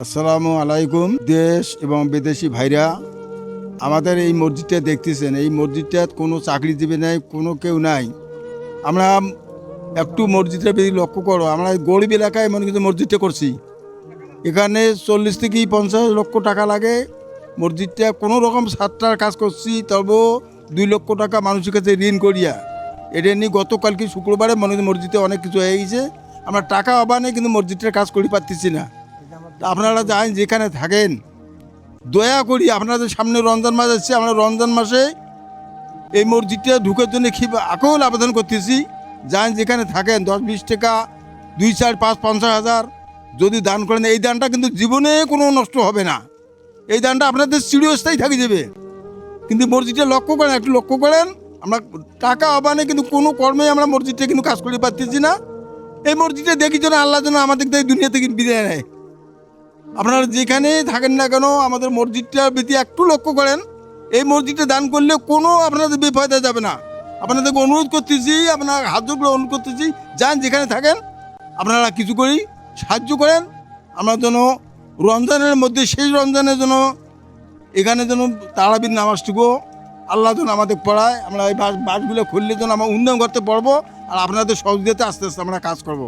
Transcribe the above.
আসসালামু আলাইকুম। দেশ এবং বিদেশি ভাইরা, আমাদের এই মসজিদটা দেখতেছেন, এই মসজিদটা কোনো চাকরিজীবী নাই, কোনো কেউ নাই। আমরা একটু মসজিদটা বেশি লক্ষ্য করো, আমরা গরিব এলাকায় মনে কিন্তু মসজিদটা করছি। এখানে 40 থেকে 50 লক্ষ টাকা লাগে। মসজিদটা কোনো রকম সাতটার কাজ করছি, তবুও 2 লক্ষ টাকা মানুষের কাছে ঋণ করিয়া এটা নিয়ে গতকালকে শুক্রবারে মনে হয় মসজিদে অনেক কিছু হয়ে গেছে। আমরা টাকা অভাবে কিন্তু মসজিদটার কাজ করি পারতেছি না। তা আপনারা যান যেখানে থাকেন, দয়া করি আপনাদের সামনে রমজান মাস আসছে, আমরা রমজান মাসে এই মসজিদটা ঢুকার জন্য কি আকুল আবেদন করতেছি। যান যেখানে থাকেন 10-20 টাকা, 2, 4, 5, 50 হাজার যদি দান করেন, এই দানটা কিন্তু জীবনে কোনো নষ্ট হবে না। এই দানটা আপনাদের চিরস্থায়ী থাকে যাবে। কিন্তু মসজিদটা লক্ষ্য করেন, একটু লক্ষ্য করেন। আমরা টাকা অবানে কিন্তু কোনো কর্মে আমরা মসজিদটা কিন্তু কাজ করতে পারতেছি না। এই মসজিদটা দেখি যেন আল্লাহ যেন আমাদের দুনিয়া থেকে বিদায় নেয়। আপনারা যেখানে থাকেন না কেন, আমাদের মসজিদটার প্রতি একটু লক্ষ্য করেন। এই মসজিদে দান করলে কোনো আপনাদের বিপদে যাবে না। আপনাদেরকে অনুরোধ করতেছি, আপনার হাত জোর করে অনুরোধ করতেছি, যান যেখানে থাকেন আপনারা কিছু করি সাহায্য করেন। আমরা যেন রমজানের মধ্যে, শেষ রমজানের জন্য এখানে যেন তারাবির নামাজটুকু আল্লাহ যেন আমাদের পড়ায়। আমরা এই বাসগুলো খুললে যেন আমরা উন্নয়ন করতে পারবো, আর আপনাদের সহযোগিতাতে আস্তে আস্তে আমরা কাজ করব।